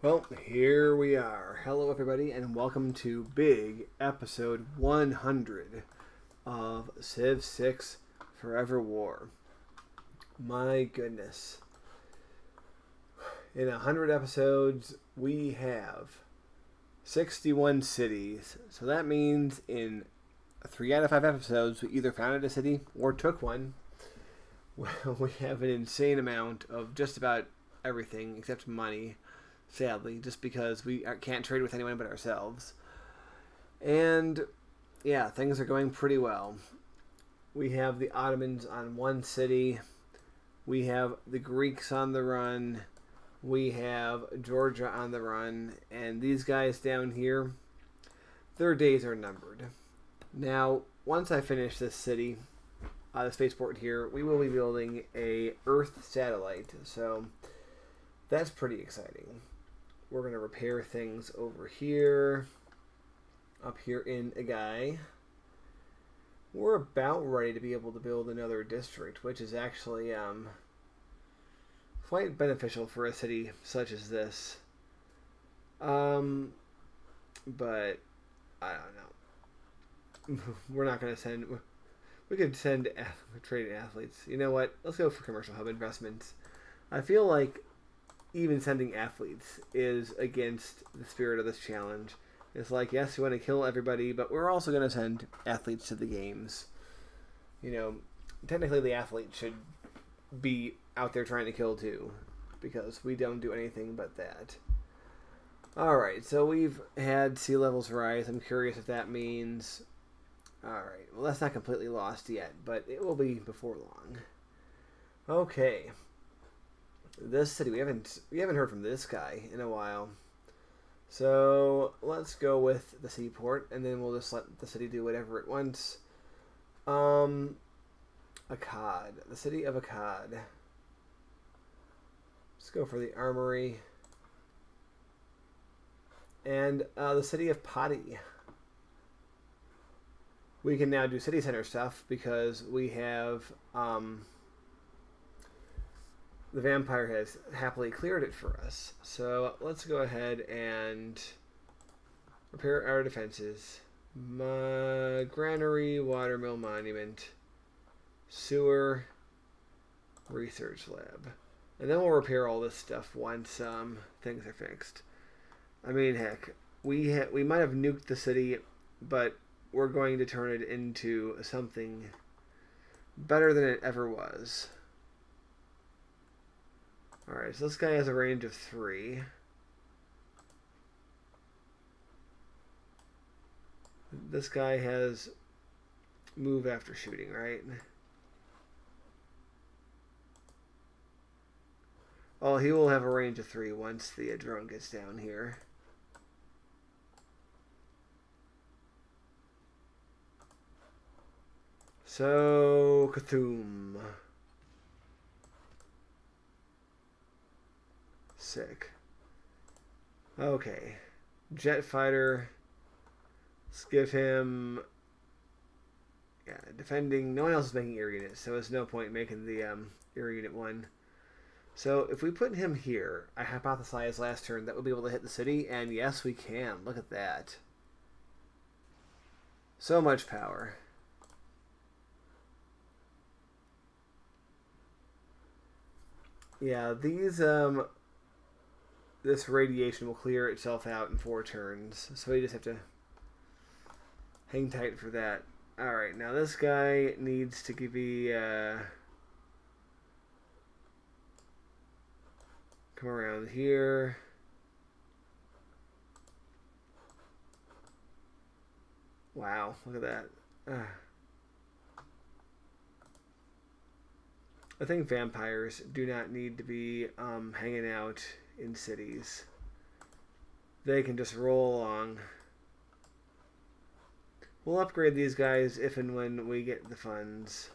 Well, here we are. Hello, everybody, and welcome to big episode 100 of Civ 6 Forever War. My goodness. In 100 episodes, we have 61 cities. So that means in 3 out of 5 episodes, we either founded a city or took one. We have an insane amount of just about everything except money. Sadly, just because we can't trade with anyone but ourselves. And yeah, things are going pretty well. We have the Ottomans on one city. We have the Greeks on the run. We have Georgia on the run. And these guys down here, their days are numbered. Now, once I finish this city, the spaceport here, we will be building a Earth satellite. So that's pretty exciting. We're going to repair things over here, up here in Agai. We're about ready to be able to build another district, which is actually quite beneficial for a city such as this. But I don't know. We're not going to send... We could send trading athletes. You know what? Let's go for commercial hub investments. I feel like even sending athletes is against the spirit of this challenge. It's like, yes, we want to kill everybody, but we're also going to send athletes to the games. You know, technically the athlete should be out there trying to kill too, because we don't do anything but that. Alright, so we've had sea levels rise. I'm curious if that means... Alright, well that's not completely lost yet, but it will be before long. Okay. This city, we haven't heard from this guy in a while. So let's go with the seaport, and then we'll just let the city do whatever it wants. Akkad, the city of Akkad. Let's go for the armory. And the city of Patti. We can now do city center stuff because we have the vampire has happily cleared it for us. So let's go ahead and repair our defenses. Granary, watermill monument, sewer, research lab. And then we'll repair all this stuff once things are fixed. I mean, heck, we might have nuked the city, but we're going to turn it into something better than it ever was. Alright, so this guy has a range of 3. This guy has move after shooting, right? Oh, he will have a range of 3 once the drone gets down here. So, Cthulhu. Sick. Okay. Jet fighter. Let's give him... Yeah, defending. No one else is making air units, so there's no point making the air unit one. So if we put him here, I hypothesized last turn that we'll be able to hit the city, and yes, we can. Look at that. So much power. Yeah, these this radiation will clear itself out in 4 turns, so you just have to hang tight for that. Alright, now this guy needs to be come around here. Wow, look at that. I think vampires do not need to be hanging out in cities. They can just roll along. We'll upgrade these guys if and when we get the funds.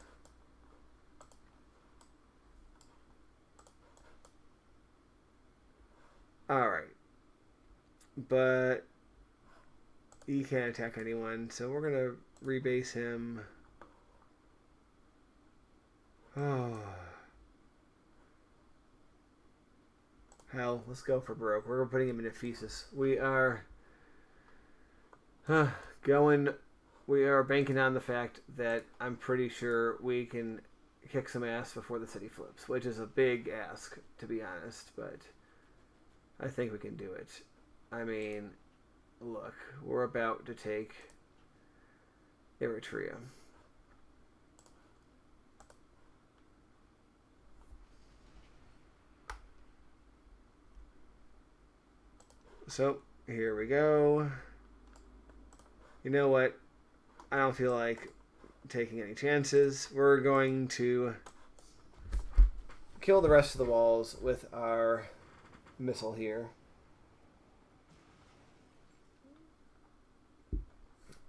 Alright. But he can't attack anyone, so we're going to rebase him. Oh. Hell, let's go for broke. We're putting him in Ephesus. We are going. We are banking on the fact that I'm pretty sure we can kick some ass before the city flips, which is a big ask, to be honest, but I think we can do it. I mean, look, we're about to take Eritrea. So, here we go. You know what? I don't feel like taking any chances. We're going to kill the rest of the walls with our missile here.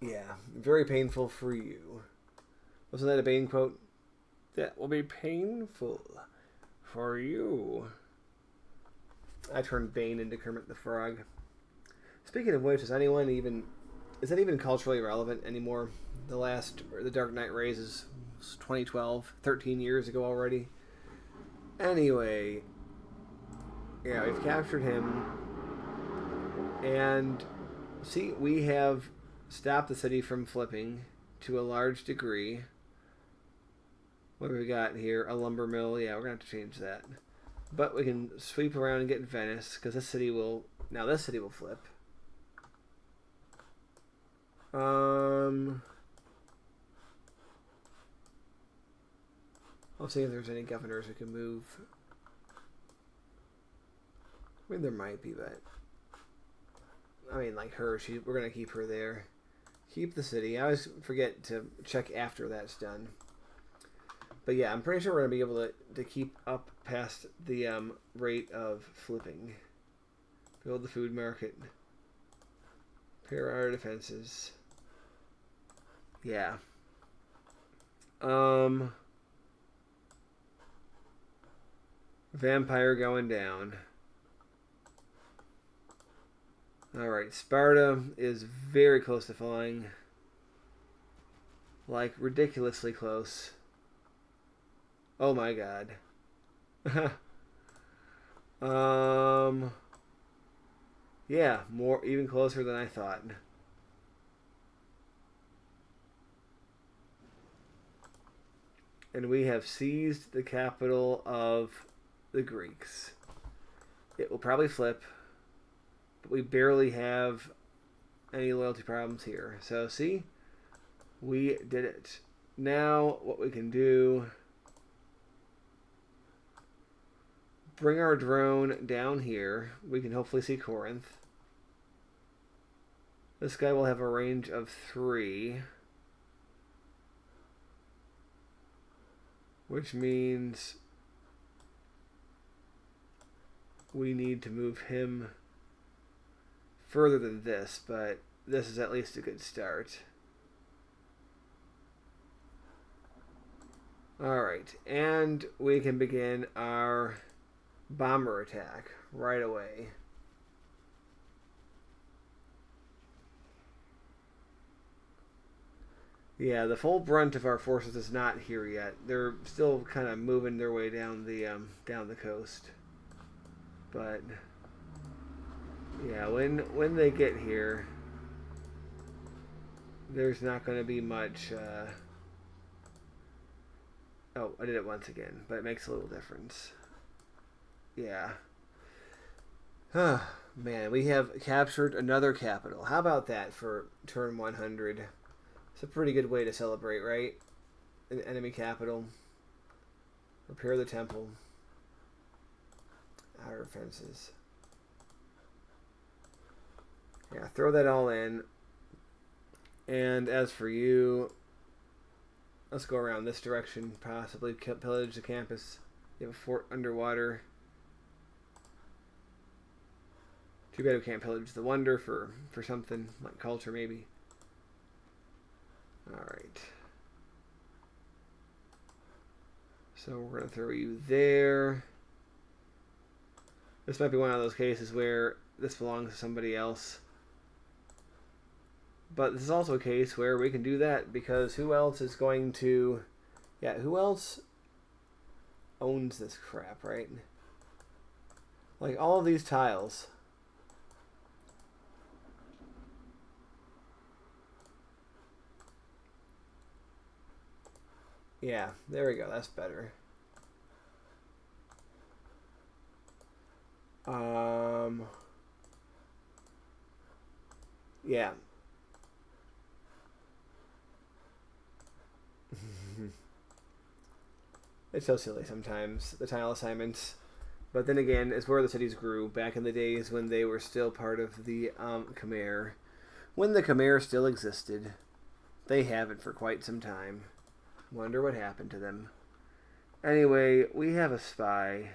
Yeah, very painful for you. Wasn't that a Bane quote? That will be painful for you. I turned Bane into Kermit the Frog. Speaking of which, is that even culturally relevant anymore? The Dark Knight Rises 2012, 13 years ago already. Anyway, yeah, we've captured him, and see, we have stopped the city from flipping to a large degree. What have we got here? A lumber mill. Yeah, we're gonna have to change that. But we can sweep around and get Venice, because this city will flip. I'll see if there's any governors who can move. I mean, there might be, but I mean, like her, we're gonna keep her there. Keep the city. I always forget to check after that's done. But yeah, I'm pretty sure we're gonna be able to keep up past the rate of flipping. Build the food market. Repair our defenses. Yeah. Vampire going down. Alright, Sparta is very close to falling. Like, ridiculously close. Oh my god. Yeah, even closer than I thought. And we have seized the capital of the Greeks. It will probably flip, but we barely have any loyalty problems here. So see, we did it. Now what we can do, bring our drone down here. We can hopefully see Corinth. This guy will have a range of 3. Which means we need to move him further than this, but this is at least a good start. Alright, and we can begin our bomber attack right away. Yeah, the full brunt of our forces is not here yet. They're still kind of moving their way down the coast. But yeah, when they get here, there's not going to be much. Oh, I did it once again, but it makes a little difference. Yeah. Man, we have captured another capital. How about that for turn 100? It's a pretty good way to celebrate, right? An enemy capital. Repair the temple. Outer fences. Yeah, throw that all in. And as for you, let's go around this direction. Possibly pillage the campus. You have a fort underwater. Too bad we can't pillage the wonder for something like culture, maybe. Alright. So we're going to throw you there. This might be one of those cases where this belongs to somebody else. But this is also a case where we can do that because who else is going to... Yeah, who else owns this crap, right? Like all of these tiles. Yeah, there we go. That's better. Yeah. It's so silly sometimes, the tile assignments. But then again, it's where the cities grew back in the days when they were still part of the Khmer. When the Khmer still existed. They haven't for quite some time. Wonder what happened to them. Anyway, we have a spy.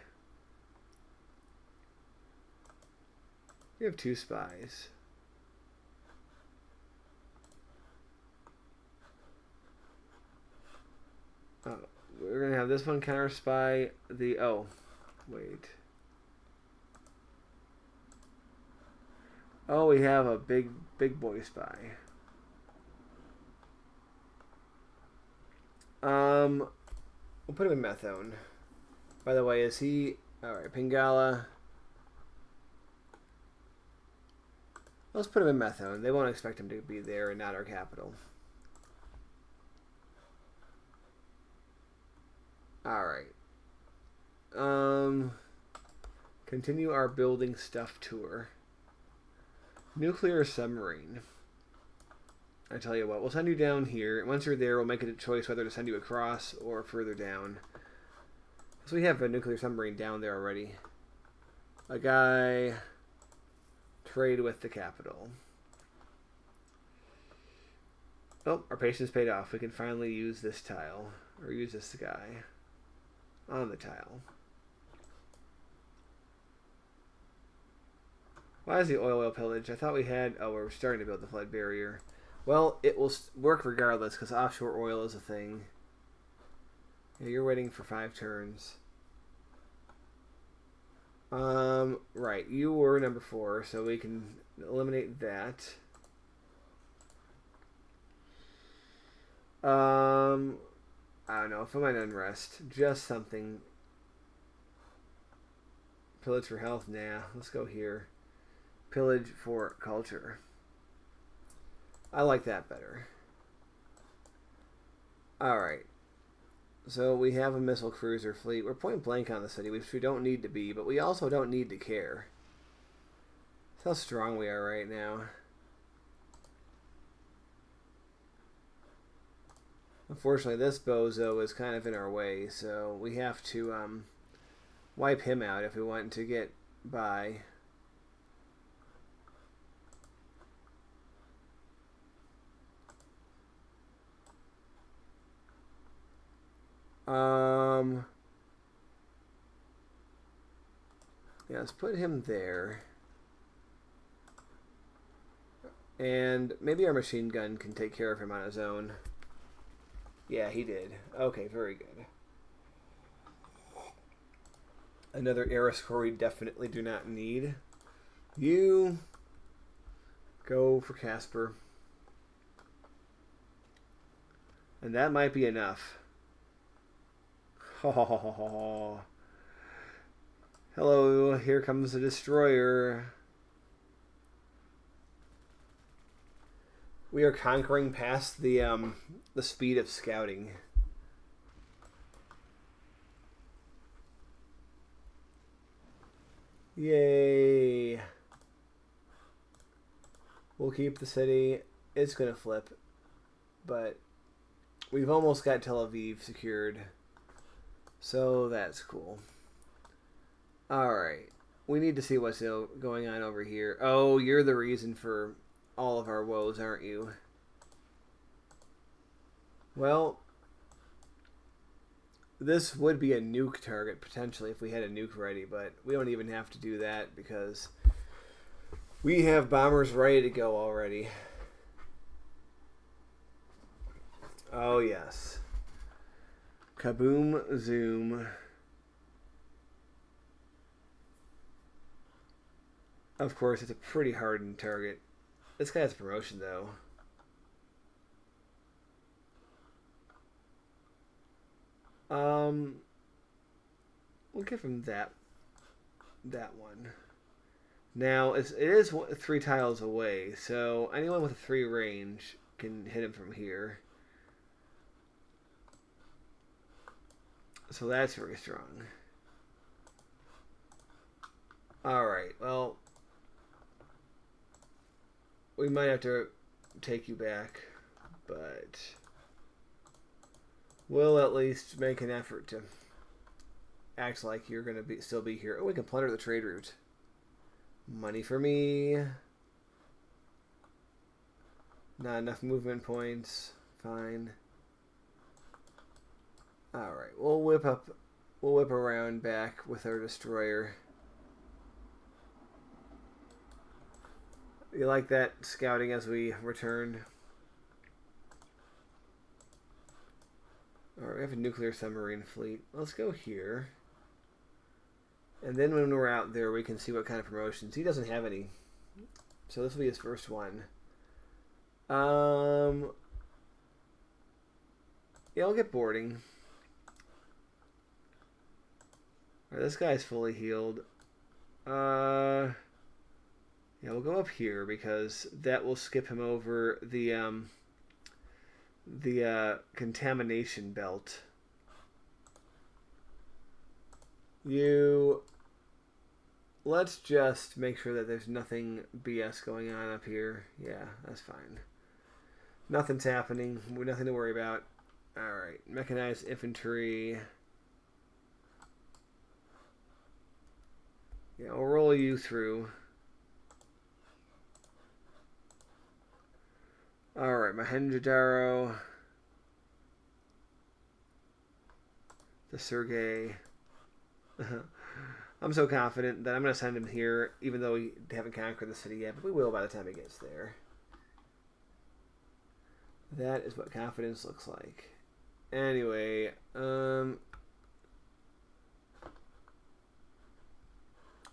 We have 2 spies. Oh, we're going to have this one counter spy. Oh, wait. Oh, we have a big boy spy. We'll put him in Methone. By the way, is he... Alright, Pingala. Let's put him in Methone. They won't expect him to be there and not our capital. Alright. Continue our building stuff tour. Nuclear submarine. I tell you what, we'll send you down here. Once you're there, we'll make a choice whether to send you across or further down. So we have a nuclear submarine down there already. A guy... Trade with the capital. Oh, our patience paid off. We can finally use this tile. Or use this guy on the tile. Why is the oil pillage? I thought we had... Oh, we're starting to build the flood barrier. Well, it will work regardless because offshore oil is a thing. Yeah, you're waiting for 5 turns. Right, you were number 4, so we can eliminate that. I don't know, if I'm on unrest, just something. Pillage for health, nah, let's go here. Pillage for culture. I like that better. Alright. So we have a missile cruiser fleet. We're point blank on the city, which we don't need to be, but we also don't need to care. That's how strong we are right now. Unfortunately, this bozo is kind of in our way, so we have to wipe him out if we want to get by. Yeah, let's put him there. And maybe our machine gun can take care of him on his own. Yeah, he did. Okay, very good. Another era score we definitely do not need. You go for Casper. And that might be enough. Hello, here comes the destroyer. We are conquering past the speed of scouting. Yay. We'll keep the city. It's gonna flip. But we've almost got Tel Aviv secured. So that's cool. Alright. We need to see what's going on over here. Oh, you're the reason for all of our woes, aren't you? Well, this would be a nuke target, potentially, if we had a nuke ready, but we don't even have to do that because we have bombers ready to go already. Oh, yes. Kaboom, zoom. Of course, it's a pretty hardened target. This guy has promotion, though. We'll give him that. that one. Now, it is 3 tiles away, so anyone with a 3 range can hit him from here. So that's very strong. Alright, well, we might have to take you back, but we'll at least make an effort to act like you're going to still be here. Oh, we can plunder the trade route. Money for me. Not enough movement points. Fine. Alright, we'll whip around back with our destroyer. You like that scouting as we return? Alright, we have a nuclear submarine fleet. Let's go here. And then when we're out there, we can see what kind of promotions. He doesn't have any. So this will be his first one. Yeah, I'll get boarding. Alright, this guy's fully healed. Yeah, we'll go up here because that will skip him over the contamination belt. Let's just make sure that there's nothing BS going on up here. Yeah, that's fine. Nothing's happening. Nothing to worry about. Alright, mechanized infantry. Yeah, we'll roll you through. Alright, Mohenjo-Daro. The Sergei. I'm so confident that I'm going to send him here, even though we haven't conquered the city yet, but we will by the time he gets there. That is what confidence looks like. Anyway,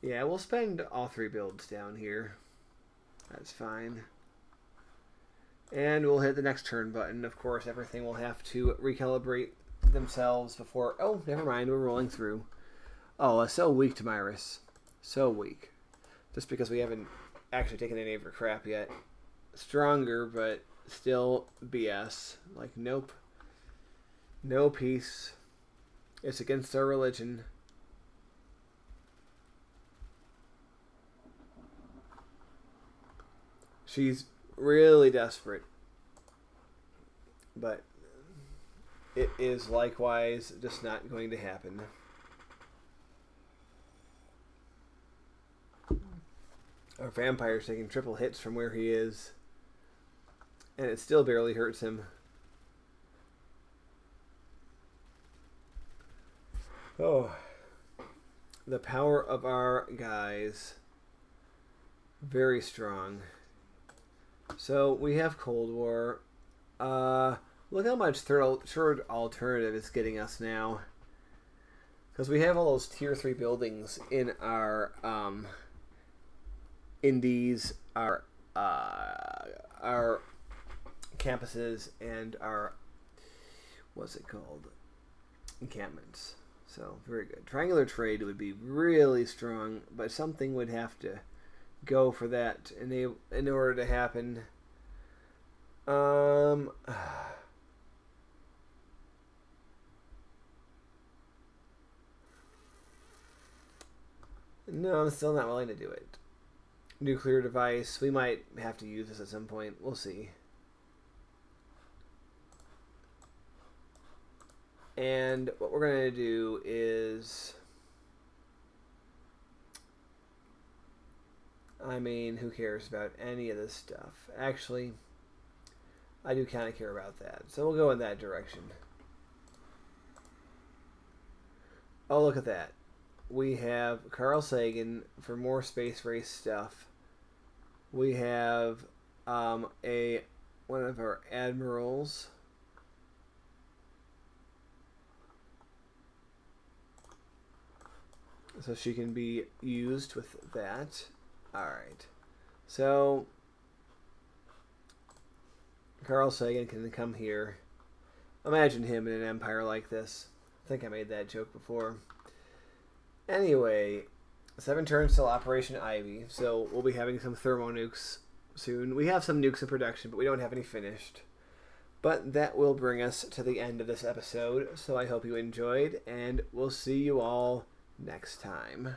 yeah, we'll spend all 3 builds down here. That's fine. And we'll hit the next turn button. Of course, everything will have to recalibrate themselves before... Oh, never mind. We're rolling through. Oh, that's so weak, Tamiris. So weak. Just because we haven't actually taken any of her crap yet. Stronger, but still BS. Like, nope. No peace. It's against our religion. She's really desperate. But it is likewise just not going to happen. Our vampire's taking triple hits from where he is. And it still barely hurts him. Oh. The power of our guys. Very strong. So we have Cold War. Look how much third alternative is getting us now. Because we have all those tier 3 buildings in our indies, our campuses, and our, what's it called? Encampments. So, very good. Triangular trade would be really strong, but something would have to go for that in order to happen. No, I'm still not willing to do it. Nuclear device. We might have to use this at some point. We'll see. And what we're going to do is... I mean, who cares about any of this stuff? Actually, I do kind of care about that. So we'll go in that direction. Oh, look at that. We have Carl Sagan for more space race stuff. We have one of our admirals. So she can be used with that. Alright. So Carl Sagan can come here. Imagine him in an empire like this. I think I made that joke before. Anyway, 7 turns till Operation Ivy, so we'll be having some thermo nukes soon. We have some nukes in production, but we don't have any finished. But that will bring us to the end of this episode, so I hope you enjoyed, and we'll see you all next time.